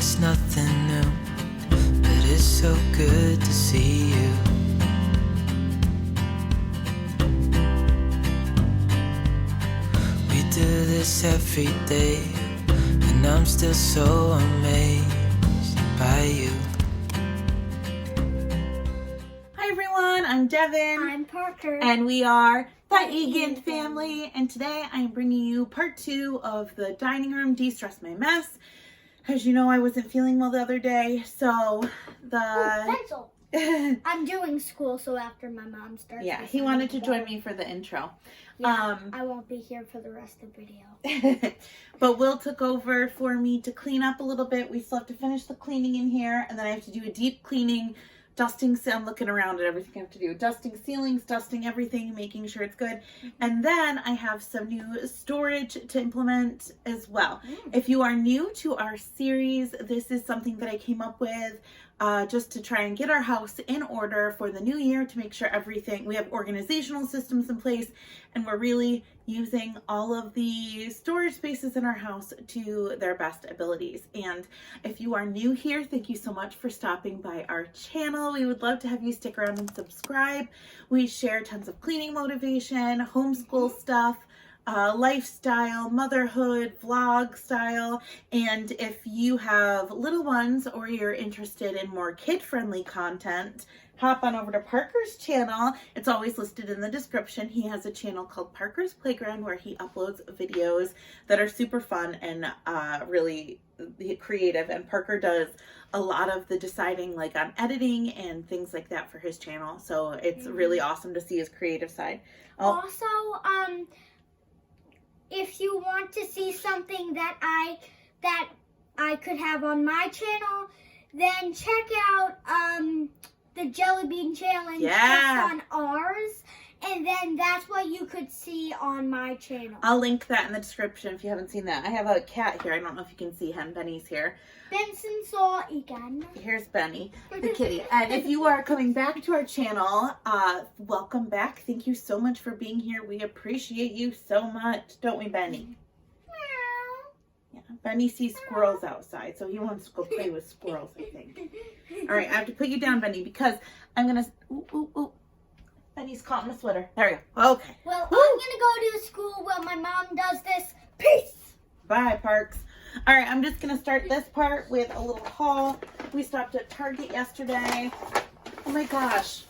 it's nothing new, but it's so good to see you. We do this every day, and I'm still so amazed by you. Hi everyone, I'm Devin. I'm Parker. And we are the Egan family. And today I'm bringing you part 2 of the dining room de-stress my mess. As you know, I wasn't feeling well the other day, so Pencil. I'm doing school, so after my mom starts. Yeah, he wanted to join me for the intro. Yeah, I won't be here for the rest of the video. But Will took over for me to clean up a little bit. We still have to finish the cleaning in here, and then I have to do a deep cleaning, dusting. I'm looking around at everything I have to do. Dusting ceilings, dusting everything, making sure it's good. And then I have some new storage to implement as well. If you are new to our series, this is something that I came up with just to try and get our house in order for the new year, to make sure we have organizational systems in place, and we're really using all of the storage spaces in our house to their best abilities. And if you are new here, thank you so much for stopping by our channel. We would love to have you stick around and subscribe. We share tons of cleaning motivation, homeschool stuff, lifestyle, motherhood, vlog style. And if you have little ones or you're interested in more kid-friendly content, hop on over to Parker's channel. It's always listed in the description. He has a channel called Parker's Playground where he uploads videos that are super fun and really creative. And Parker does a lot of the deciding, like on editing and things like that for his channel. So it's really awesome to see his creative side. Also, if you want to see something that I could have on my channel, then check out the Jelly Bean Challenge just on ours, and then that's what you could see on my channel. I'll link that in the description if you haven't seen that. I have a cat here. I don't know if you can see him. Benny's here. Benson saw Egan. Here's Benny, the kitty. And if you are coming back to our channel, welcome back. Thank you so much for being here. We appreciate you so much, don't we, Benny? Yeah, Benny sees squirrels outside, so he wants to go play with squirrels, I think. All right, I have to put you down, Benny, because I'm going to... Benny's caught in a sweater. There we go. Okay. Well, I'm going to go to school while my mom does this. Peace! Bye, Parks. All right, I'm just going to start this part with a little haul. We stopped at Target yesterday. Oh my gosh.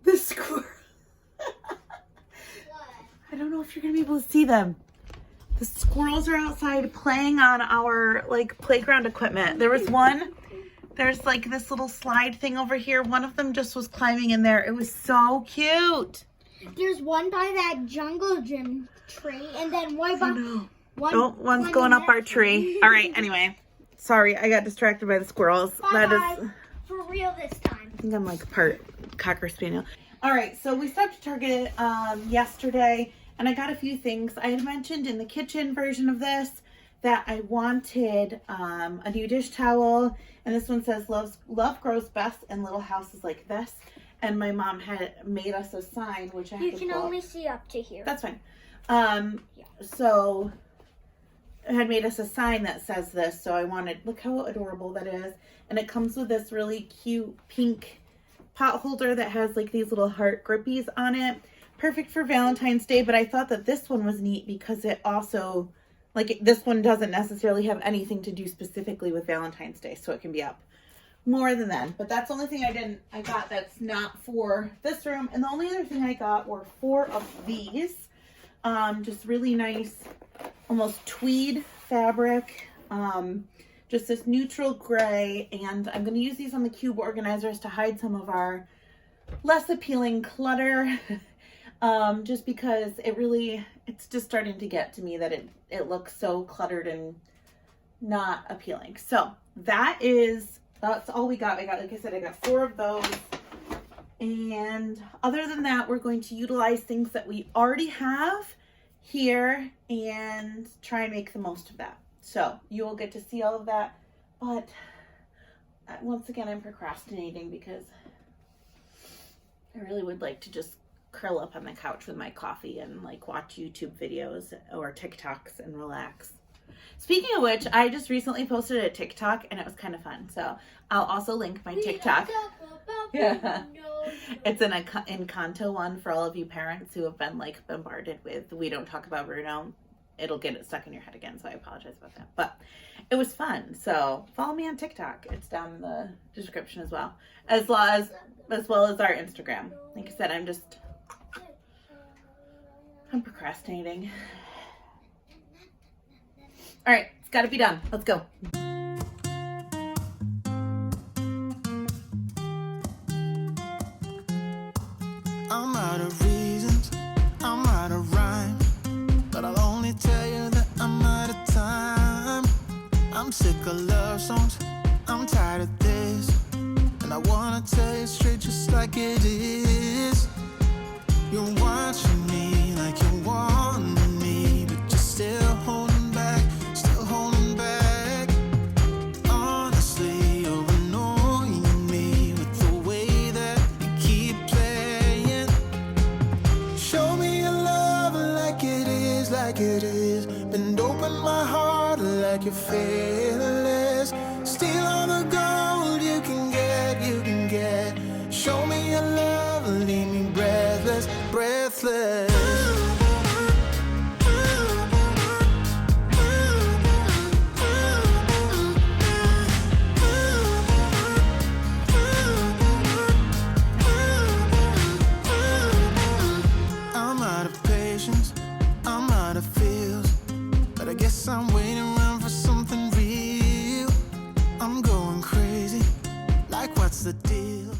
The squirrel. I don't know if you're going to be able to see them. The squirrels are outside playing on our playground equipment. There was one. There's like this little slide thing over here. One of them just was climbing in there. It was so cute. There's one by that jungle gym tree, and then one by... One's going up our tree. All right, anyway. Sorry, I got distracted by the squirrels. Bye-bye. For real this time. I think I'm like part Cocker Spaniel. All right, so we stopped at Target yesterday, and I got a few things. I had mentioned in the kitchen version of this that I wanted a new dish towel, and this one says love grows best in little houses like this. And my mom had made us a sign, which I have to You can only see up to here. That's fine. So it had made us a sign that says this, so I wanted, look how adorable that is. And it comes with this really cute pink pot holder that has like these little heart grippies on it. Perfect for Valentine's Day, but I thought that this one was neat because it also, this one doesn't necessarily have anything to do specifically with Valentine's Day, so it can be up more than that. But that's the only thing I got that's not for this room. And the only other thing I got were 4 of these. Just really nice, almost tweed fabric. Just this neutral gray. And I'm going to use these on the cube organizers to hide some of our less appealing clutter. Just because it's just starting to get to me that it looks so cluttered and not appealing. So that's all we got. Like I said, I got 4 of those. And other than that, we're going to utilize things that we already have here and try and make the most of that. So you will get to see all of that. But once again, I'm procrastinating because I really would like to just curl up on the couch with my coffee and watch YouTube videos or TikToks and relax. Speaking of which, I just recently posted a TikTok and it was kind of fun. So I'll also link my TikTok. Yeah. It's an Encanto one for all of you parents who have been like bombarded with "We don't talk about Bruno." It'll get it stuck in your head again, so I apologize about that. But it was fun. So follow me on TikTok. It's down in the description as well as our Instagram. Like I said, I'm procrastinating. All right, it's got to be done. Let's go. I'm out of reasons, I'm out of rhyme, but I'll only tell you that I'm out of time. I'm sick of love songs, I'm tired of this, and I wanna tell you straight just like it is. You're watching me like you want me, but you're still holding back, still holding back. Honestly, you're annoying me with the way that you keep playing. Show me your love like it is, like it is. Bend open my heart like you're fearless. Steal all the gold you can get, you can get. Show me your love, leave me breathless, breathless. I'm out of patience, I'm out of feels, but I guess I'm waiting around for something real. I'm going crazy, like what's the deal?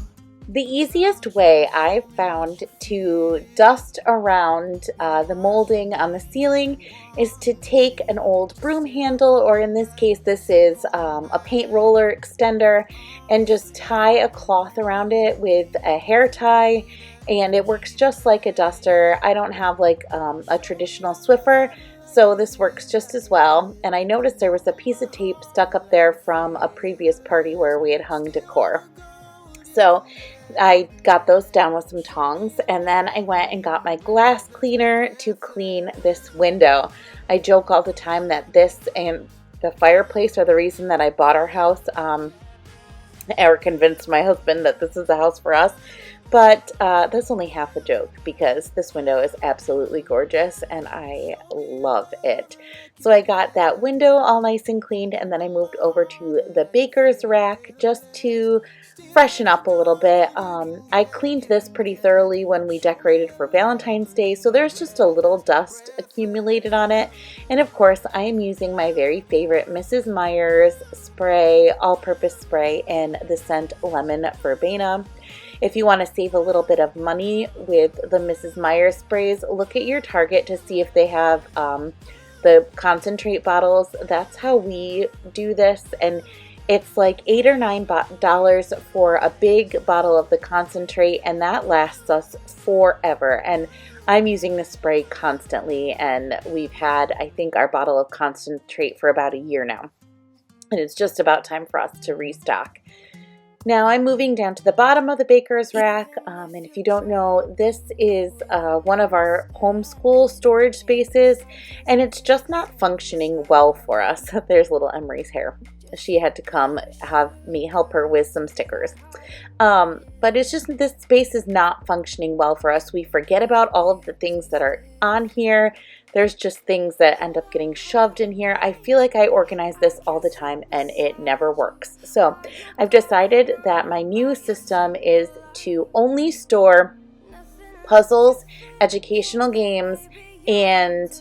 The easiest way I've found to dust around the molding on the ceiling is to take an old broom handle, or in this case this is a paint roller extender, and just tie a cloth around it with a hair tie, and it works just like a duster. I don't have like a traditional Swiffer, so this works just as well. And I noticed there was a piece of tape stuck up there from a previous party where we had hung decor. So I got those down with some tongs, and then I went and got my glass cleaner to clean this window. I joke all the time that this and the fireplace are the reason that I bought our house, or convinced my husband that this is the house for us. But that's only half a joke, because this window is absolutely gorgeous and I love it. So I got that window all nice and cleaned, and then I moved over to the baker's rack just to freshen up a little bit. I cleaned this pretty thoroughly when we decorated for Valentine's Day, so there's just a little dust accumulated on it. And of course, I am using my very favorite Mrs. Meyer's spray, all-purpose spray in the scent Lemon Verbena. If you want to save a little bit of money with the Mrs. Meyer sprays, look at your Target to see if they have the concentrate bottles. That's how we do this, and it's like $8 or $9 for a big bottle of the concentrate, and that lasts us forever. And I'm using the spray constantly, and we've had, I think, our bottle of concentrate for about a year now. And it's just about time for us to restock. Now I'm moving down to the bottom of the baker's rack, and if you don't know, this is one of our homeschool storage spaces, and it's just not functioning well for us. There's little Emery's hair. She had to come have me help her with some stickers. But it's just this space is not functioning well for us. We forget about all of the things that are on here. There's just things that end up getting shoved in here. I feel like I organize this all the time and it never works. So I've decided that my new system is to only store puzzles, educational games, and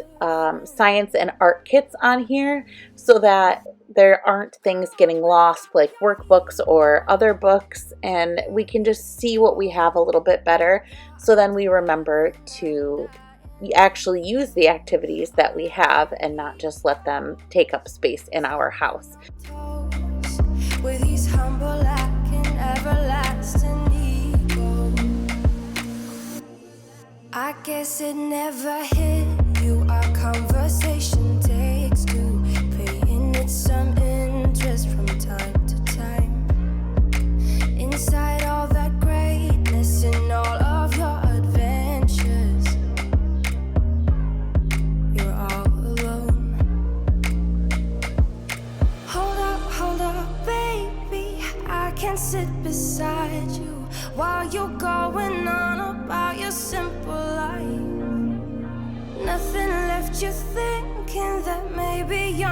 science and art kits on here, so that there aren't things getting lost like workbooks or other books, and we can just see what we have a little bit better, so then we remember to actually use the activities that we have and not just let them take up space in our house. With these humble and everlasting ego, I guess it never hit you. Our conversation takes two, paying it some interest from time to time. Inside all that greatness and all of your adventures, you're all alone.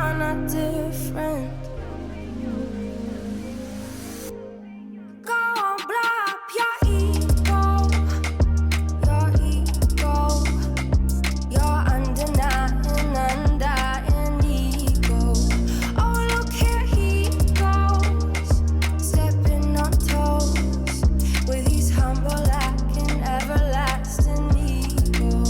are not different. Go on, blow up your ego, your undying ego. Oh, look here he goes, stepping on toes with his humble and everlasting ego.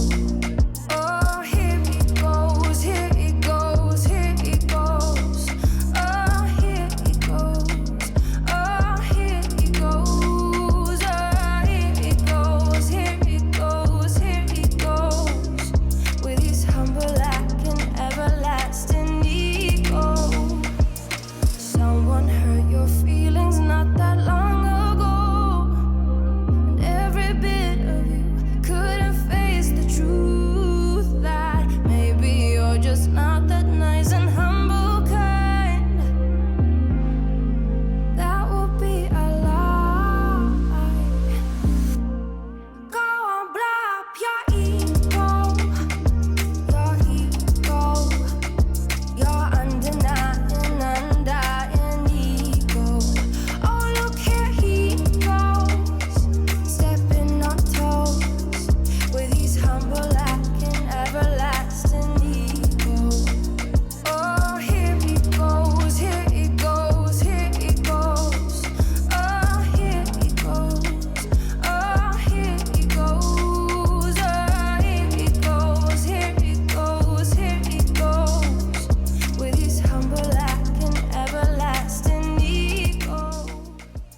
Oh, here he goes, here he goes, here he goes. Oh, here he goes, oh, here he goes, oh, here he goes, here he goes, here he goes with his humble and everlasting ego. Someone hurt your feelings not that long ago, and every bit of you couldn't face the truth that maybe you're just not that nice and humble kind. That would be a lie. Go on, blow up your ego, your undying ego. Oh, look here he goes, stepping on toes with his humble and everlasting ego. Oh, here he goes, here he goes, here he goes. Oh, here he goes, oh, here he goes, oh, here he goes, here he goes, here he goes with his humble and everlasting ego.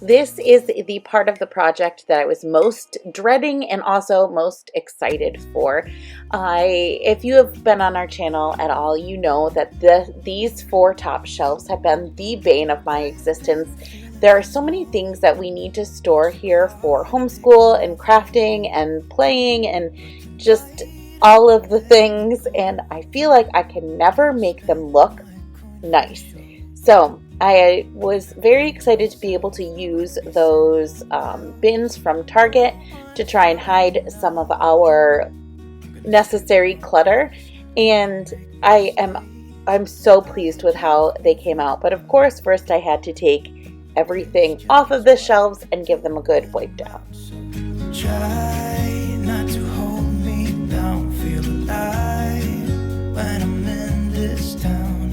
This is the part of the project that I was most dreading and also most excited for. If you have been on our channel at all, you know that these 4 top shelves have been the bane of my existence. There are so many things that we need to store here for homeschool and crafting and playing and just all of the things, and I feel like I can never make them look nice. So I was very excited to be able to use those bins from Target to try and hide some of our necessary clutter, and I'm so pleased with how they came out. But of course, first I had to take everything off of the shelves and give them a good wipe down. Try not to hold me down, feel alive when I'm in this town.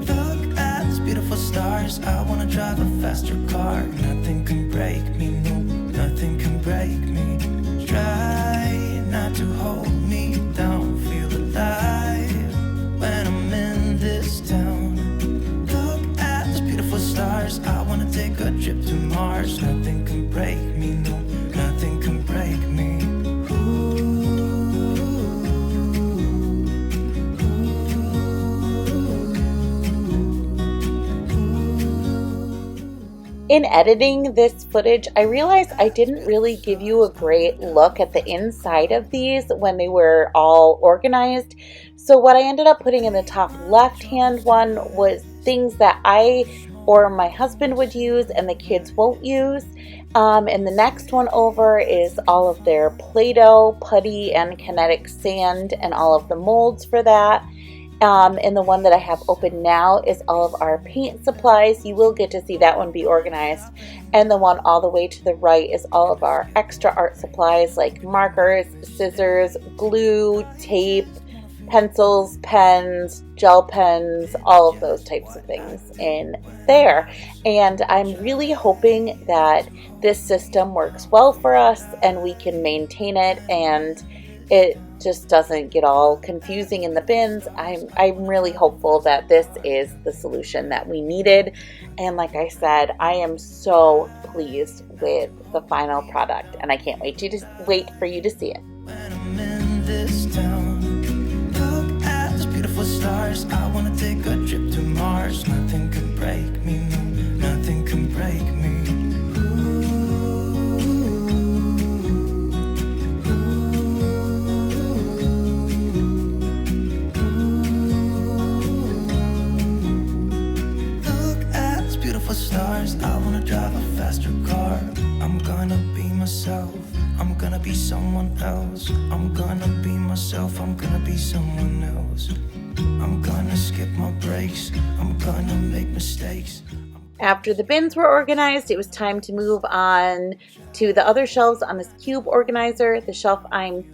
Look at these beautiful stars, I wanna drive a faster car. Nothing can break me, no, nothing can break me. Try not to hold me down, feel alive when I'm in this town. Look at these beautiful stars, I wanna take a trip to Mars. Nothing can break me, no, nothing can break me. In editing this footage, I realized I didn't really give you a great look at the inside of these when they were all organized. So what I ended up putting in the top left-hand one was things that I or my husband would use and the kids won't use. And the next one over is all of their Play-Doh, putty, and kinetic sand and all of the molds for that. And the one that I have open now is all of our paint supplies. You will get to see that one be organized. And the one all the way to the right is all of our extra art supplies like markers, scissors, glue, tape, pencils, pens, gel pens, all of those types of things in there. And I'm really hoping that this system works well for us and we can maintain it and it just doesn't get all confusing in the bins. I'm really hopeful that this is the solution that we needed. And like I said, I am so pleased with the final product and I can't wait for you to see it. When I'm in this town, look at these beautiful stars, I wanna take a trip to Mars. Nothing can break me, no, nothing can break me. Stars, I wanna drive a faster car. I'm gonna be myself, I'm gonna be someone else. I'm gonna be myself, I'm gonna be someone else. I'm gonna skip my break. breaks. I'm gonna make mistakes. After the bins were organized, it was time to move on to the other shelves on this cube organizer. The shelf I'm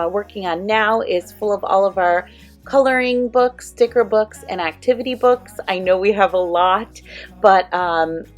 working on now is full of all of our coloring books, sticker books, and activity books. I know we have a lot, but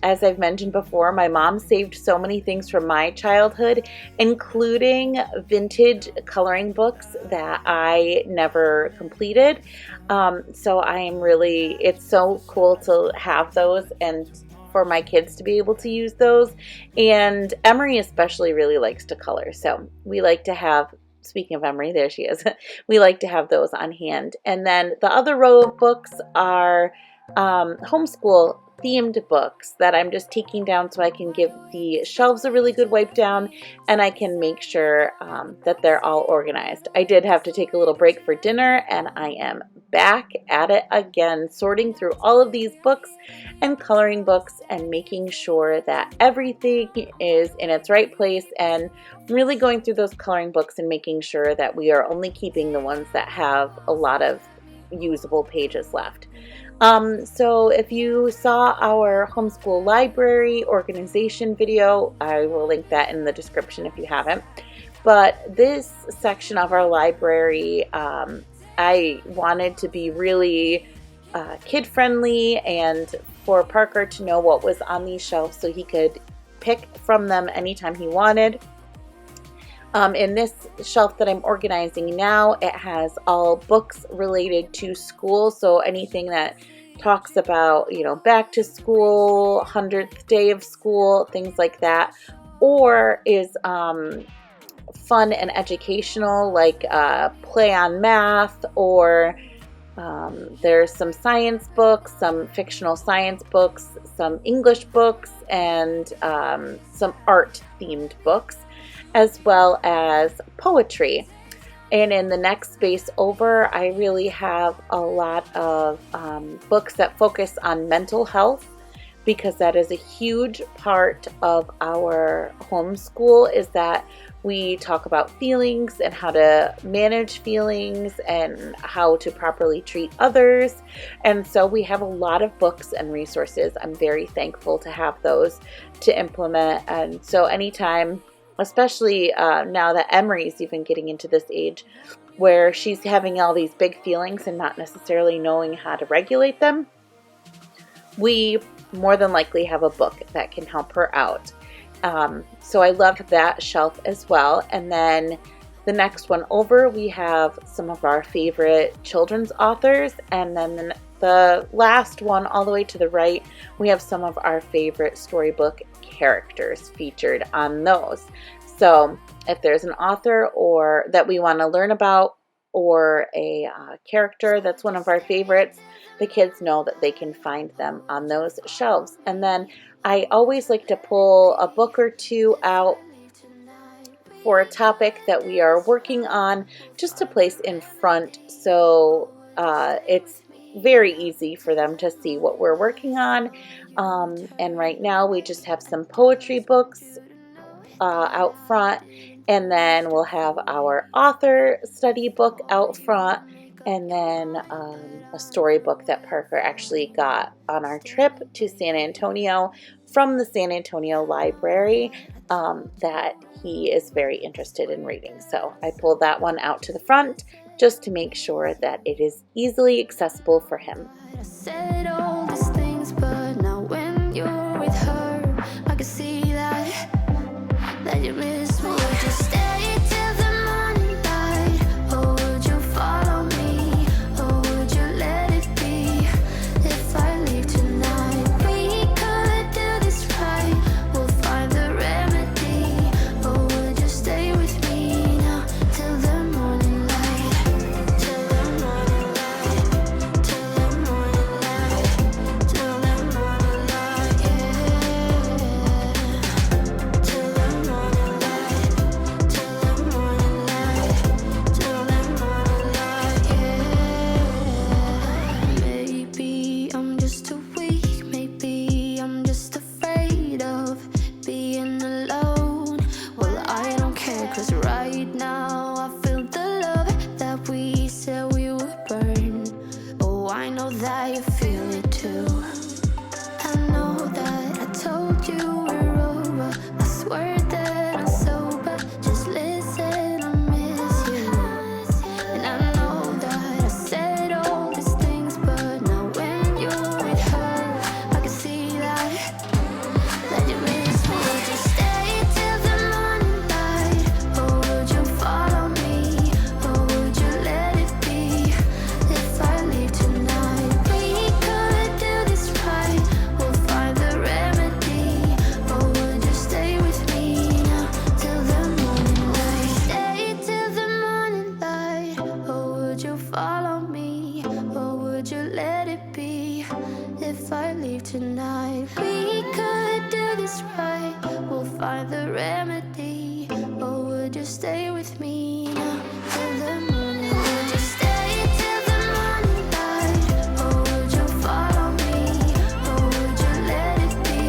as I've mentioned before, my mom saved so many things from my childhood, including vintage coloring books that I never completed. So it's so cool to have those and for my kids to be able to use those. And Emery especially really likes to color, so we like to have, speaking of Emery, there she is, we like to have those on hand. And then the other row of books are homeschool themed books that I'm just taking down so I can give the shelves a really good wipe down and I can make sure that they're all organized. I did have to take a little break for dinner and I am back at it again, sorting through all of these books and coloring books and making sure that everything is in its right place, and really going through those coloring books and making sure that we are only keeping the ones that have a lot of usable pages left. So if you saw our homeschool library organization video, I will link that in the description if you haven't. But this section of our library, I wanted to be really kid-friendly and for Parker to know what was on these shelves so he could pick from them anytime he wanted. In this shelf that I'm organizing now, it has all books related to school, so anything that talks about, back to school, 100th day of school, things like that, or is fun and educational, like play on math, or there's some science books, some fictional science books, some English books, and some art themed books, as well as poetry. And in the next space over, I really have a lot of books that focus on mental health, because that is a huge part of our homeschool, is that we talk about feelings and how to manage feelings and how to properly treat others. And so we have a lot of books and resources. I'm very thankful to have those to implement. And so anytime, especially now that Emery's even getting into this age where she's having all these big feelings and not necessarily knowing how to regulate them, we more than likely have a book that can help her out. So I love that shelf as well. And then the next one over, we have some of our favorite children's authors. And then the last one all the way to the right, we have some of our favorite storybook characters featured on those. So if there's an author or that we want to learn about, or a character that's one of our favorites, the kids know that they can find them on those shelves. And then I always like to pull a book or two out for a topic that we are working on, just to place in front, so it's very easy for them to see what we're working on. And right now we just have some poetry books out front, and then we'll have our author study book out front, and then a storybook that Parker actually got on our trip to San Antonio from the San Antonio Library that he is very interested in reading. So I pulled that one out to the front just to make sure that it is easily accessible for him. I said all these things, but now when you're with her, I can see that you miss me. Would you stay till the morning light, or would you follow me, or would you let it be? If I leave tonight, we could do this right, we'll find the remedy. Or would you stay with me now till the morning light, till the morning light, till the morning light? you feel it too. I know that I told you we're over. I swear that I'm sober. Just listen, I miss you. And I know that I said all these things, but now when you're with her, I can see that you miss me. Would you stay till the morning light, or would you follow me, or would you let it be? If I leave tonight, we could do this right. We'll find the remedy. Or would you stay with me now till the morning light? Stay till the morning light. Or would you follow me? Or would you let it be? If I leave tonight, we could do this right. We'll find the remedy. Or would you stay with me now till the morning light? Would you stay till the morning light? Or would you follow me? Or would you let it be?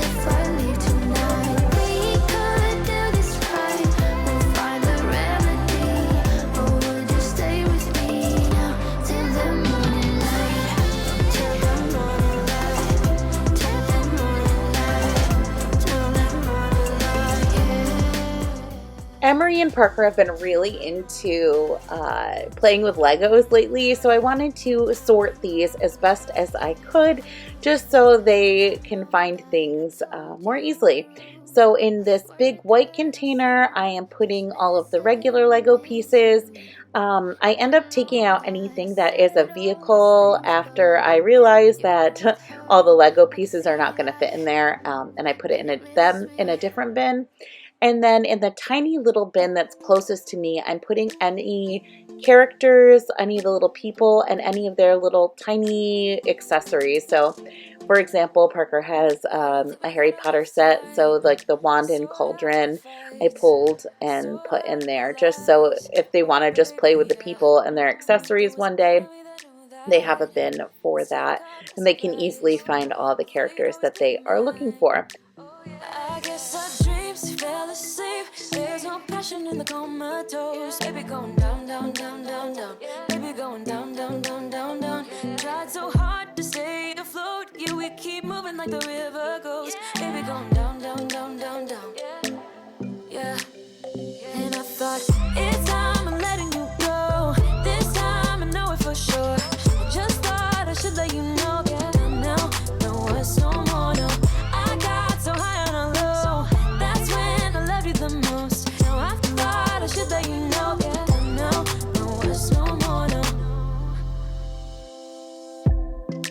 If I leave tonight, we could do this right. We'll find the remedy. Or would you stay with me now till the morning light? Till the morning light. Till the morning light. Till the morning light, yeah. Emery and Parker have been really into playing with Legos lately, so I wanted to sort these as best as I could just so they can find things more easily. So in this big white container, I am putting all of the regular Lego pieces. I end up taking out anything that is a vehicle after I realize that all the Lego pieces are not going to fit in there, and I put it them in a different bin. And then in the tiny little bin that's closest to me, I'm putting any characters, any of the little people, and any of their little tiny accessories. So, for example, Parker has a Harry Potter set, so like the wand and cauldron I pulled and put in there, just so if they want to just play with the people and their accessories one day, they have a bin for that, and they can easily find all the characters that they are looking for. I guess our dreams fell asleep. There's no passion in the comatose. Baby going down, down, down, down, down. Baby going down, down, down, down, down. Tried so hard to stay afloat. Yeah, we keep moving like the river goes. Baby going down, down, down, down, down. Yeah. And I thought, it's time I'm letting you go. This time I know it for sure. I just thought I should let you know. Yeah, now, no words no more, no. I got so high on a low. That's when I love you the most. Now I thought I should let you know. Yeah, now, no words no more, no.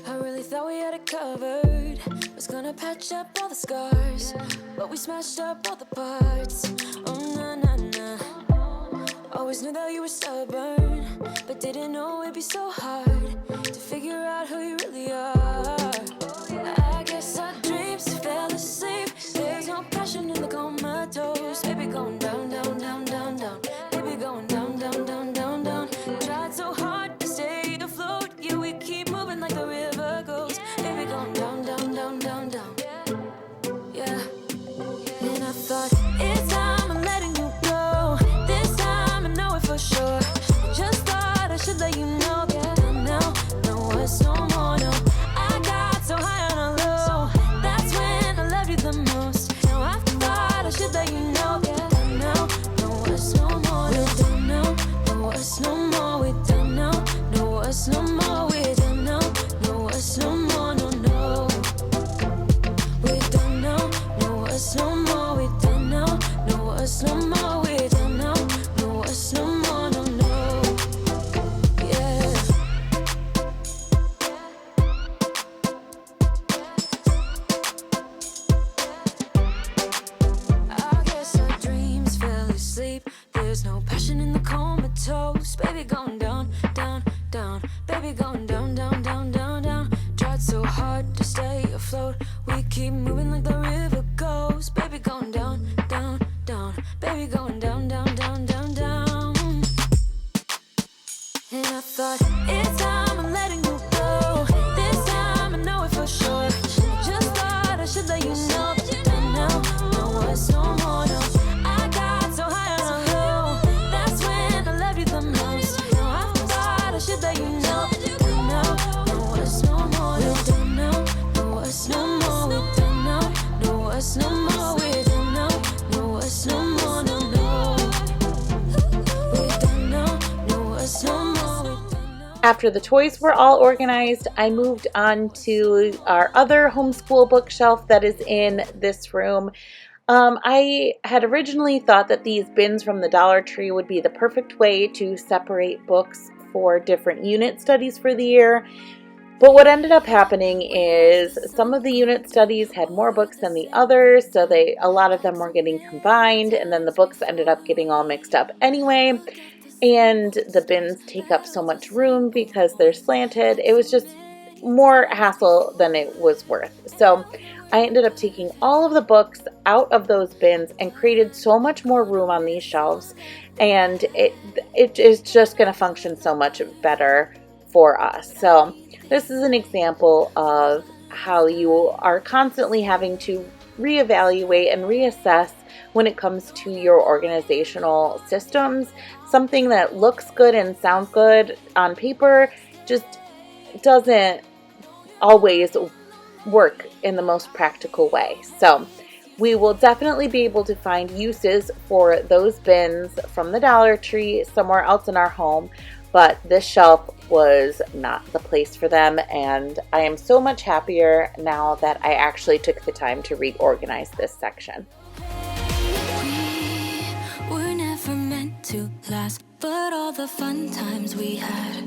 I really thought we had it covered. Was gonna patch up all the scars, but we smashed up all the parts. Oh, na, na, na. Always knew that you were stubborn, but didn't know it'd be so hard to figure out who you really are. I guess our dreams fell asleep. There's no passion in the comatose. Baby going down, down, down, down, down. Baby going down, down, down, down, down. Tried so hard to stay afloat. Yeah, we keep moving like the river goes. Baby going down, down, down, down, down. Yeah. And I thought, it's time I'm letting you go. This time I know it for sure. Just thought I should let you know. Yeah, now, no words no more, no. I got so high on a low. That's when I love you the most. Now I thought I should let you know. Yeah, now, no words no more, no. We don't know, no words no more. We don't know, no words no more. We don't know, no words no more, no, no. We don't know, no words no more. We don't know, no words no more. We don't know, no words no more, no, no. Yeah. I guess our dreams fell asleep. There's no passion in the comatose. Baby going down, down, down. Baby going down, down, down, down, down. Tried so hard to stay afloat. We keep moving like the river goes. Baby going down, down, down. Baby going down, down, down, down, down. And I thought, it's time I'm letting you go. This time I know it for sure. Just thought I should let you know. And now, no words no more, no. I got so high on a low. That's when I love you the most. Now I thought I should let you know. And now, no words us no more. We're done now, no us no more, no, no. We're done now, no us no more. We're done now. After the toys were all organized, I moved on to our other homeschool bookshelf that is in this room. I had originally thought that these bins from the Dollar Tree would be the perfect way to separate books for different unit studies for the year. But what ended up happening is some of the unit studies had more books than the others, so a lot of them were getting combined, and then the books ended up getting all mixed up anyway. And the bins take up so much room because they're slanted. It was just more hassle than it was worth. So I ended up taking all of the books out of those bins and created so much more room on these shelves, and it is just going to function so much better for us. So this is an example of how you are constantly having to reevaluate and reassess when it comes to your organizational systems. Something that looks good and sounds good on paper just doesn't always work in the most practical way. So we will definitely be able to find uses for those bins from the Dollar Tree somewhere else in our home, but this shelf was not the place for them, and I am so much happier now that I actually took the time to reorganize this section. We were never meant to last, but all the fun times we had,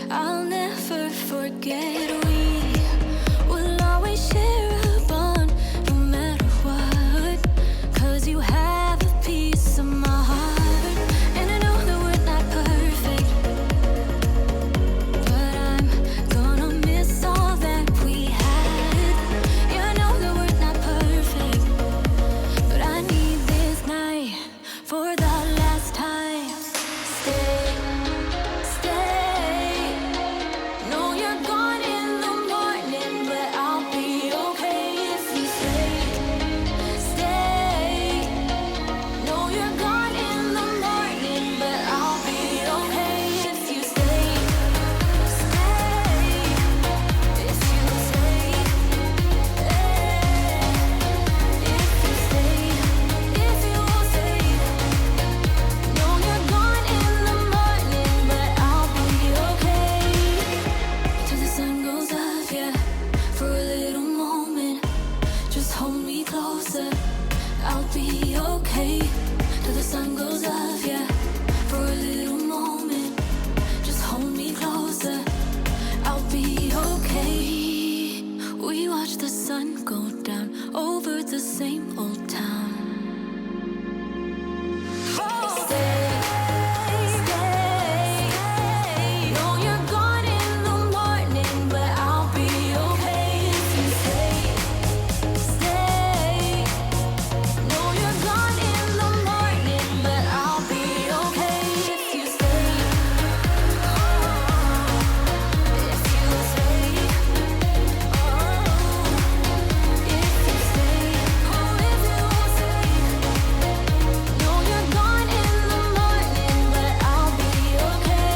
I'll never forget. We will always share a bond, no matter what, 'cause you have a piece of my heart. And I know that we're not perfect, but I'm gonna miss all that we had. Yeah, I know that we're not perfect, but I need this night for the last time. Stay, stay. No, you're gone in the morning, but I'll be okay if you stay. Stay. No, you're gone in the morning, but I'll be okay if you stay. Stay. If you stay. If you stay. If you stay. No, you're gone in the morning, but I'll be okay. Till the sun goes up, yeah, for a little moment. Just hold me closer, I'll be okay. Till the sun goes up, yeah, for a little moment. Just hold me closer, I'll be okay. We watch the sun go down over the same old town. Stay, stay. No, you're gone in the morning, but I'll be okay if you stay. Stay. No, you're gone in the morning, but I'll be okay if you stay. If you stay. If you stay. Oh, if you stay. No, you're gone in the morning, but I'll be okay.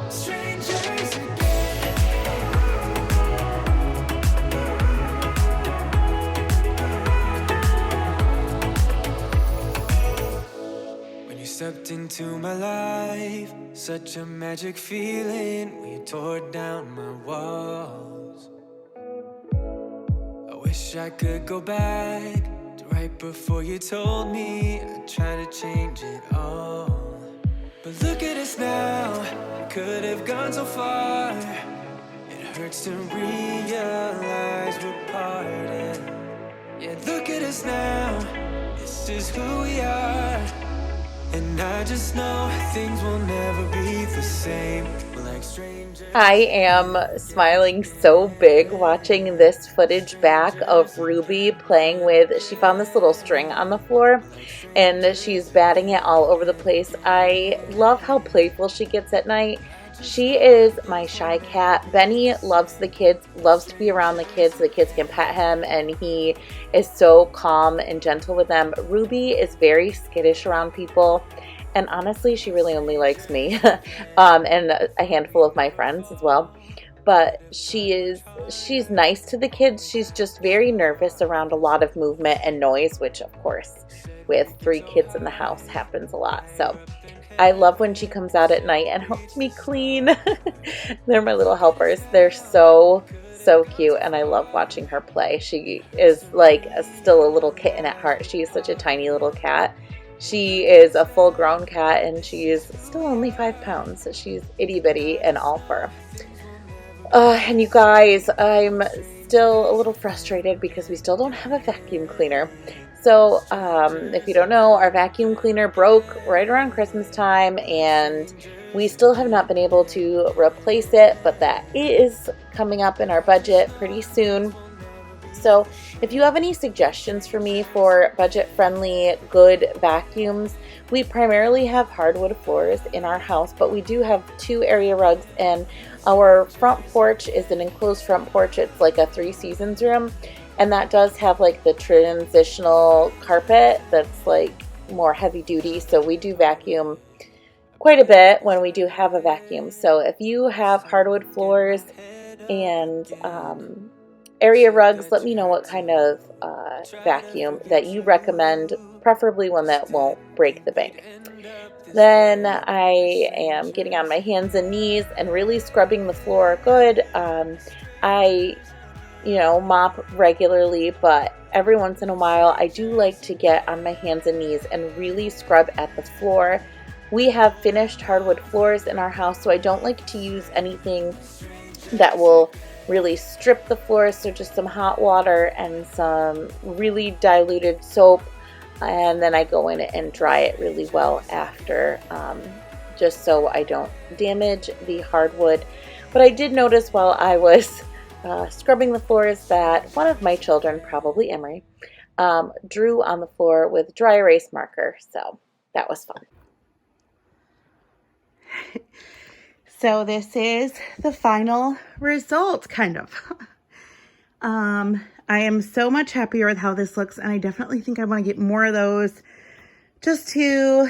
Strangers when you stepped into my life, such a magic feeling when you tore down my walls. I wish I could go back to right before you told me I'd try to change it all. But look at us now, we could have gone so far. It hurts to realize we're parted. Yeah, look at us now, this is who we are. And I just know things will never be the same. We're like strangers. I am smiling so big watching this footage back of Ruby playing with, she found this little string on the floor and she's batting it all over the place. I love how playful she gets at night. She is my shy cat. Benny loves the kids, loves to be around the kids. The kids can pet him, and he is so calm and gentle with them. Ruby is very skittish around people, and honestly, she really only likes me and a handful of my friends as well. But she's nice to the kids. She's just very nervous around a lot of movement and noise, which of course with 3 kids in the house happens a lot. So I love when she comes out at night and helps me clean. They're my little helpers. They're so cute, and I love watching her play. She is like still a little kitten at heart. She is such a tiny little cat. She is a full-grown cat, and she is still only 5 pounds, so she's itty-bitty and all fur. And you guys, I'm still a little frustrated because we still don't have a vacuum cleaner. So if you don't know, our vacuum cleaner broke right around Christmas time, and we still have not been able to replace it, but that is coming up in our budget pretty soon. So if you have any suggestions for me for budget-friendly, good vacuums, we primarily have hardwood floors in our house, but we do have 2 area rugs, and our front porch is an enclosed front porch. It's like a 3 seasons room, and that does have like the transitional carpet that's like more heavy duty, so we do vacuum quite a bit when we do have a vacuum. So if you have hardwood floors and area rugs, let me know what kind of vacuum that you recommend, preferably one that won't break the bank. Then I am getting on my hands and knees and really scrubbing the floor good. I mop regularly, but every once in a while I do like to get on my hands and knees and really scrub at the floor. We have finished hardwood floors in our house, so I don't like to use anything that will really strip the floors. So just some hot water and some really diluted soap, and then I go in and dry it really well after, just so I don't damage the hardwood. But I did notice while I was scrubbing the floors that one of my children, probably Emery, drew on the floor with dry erase marker, so that was fun. So this is the final result, kind of. I am so much happier with how this looks, and I definitely think I want to get more of those just to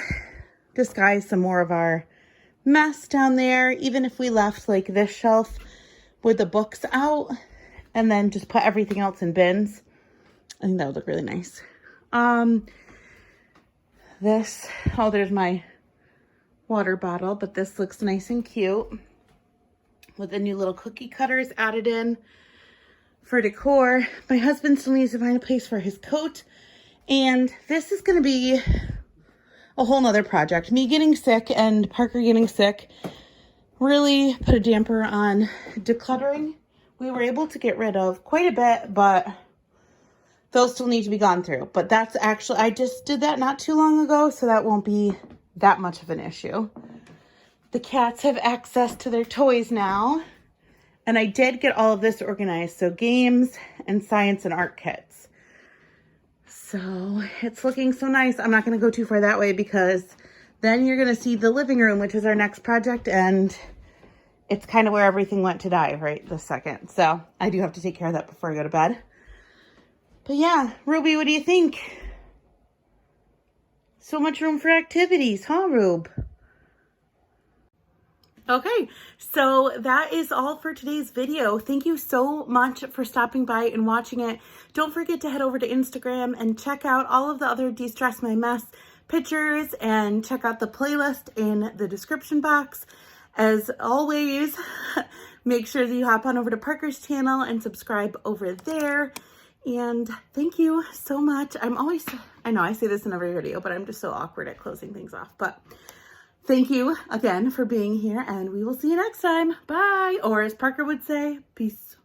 disguise some more of our mess down there. Even if we left like this shelf with the books out and then just put everything else in bins, I think that would look really nice. There's my water bottle, but this looks nice and cute with the new little cookie cutters added in for decor. My husband still needs to find a place for his coat, and this is going to be a whole nother project. Me getting sick and Parker getting sick really put a damper on decluttering. We were able to get rid of quite a bit, but those still need to be gone through. But that's actually, I just did that not too long ago, so that won't be that much of an issue. The cats have access to their toys now, and I did get all of this organized. So games and science and art kits. So it's looking so nice. I'm not going to go too far that way because then you're going to see the living room, which is our next project, and it's kind of where everything went to die right this second. So I do have to take care of that before I go to bed. But yeah, Ruby, what do you think? So much room for activities, huh, Rube? Okay, so that is all for today's video. Thank you so much for stopping by and watching it. Don't forget to head over to Instagram and check out all of the other De-Stress My Mess pictures and check out the playlist in the description box. As always, make sure that you hop on over to Parker's channel and subscribe over there. And thank you so much. I know I say this in every video, but I'm just so awkward at closing things off. But thank you again for being here, and we will see you next time. Bye. Or as Parker would say, peace.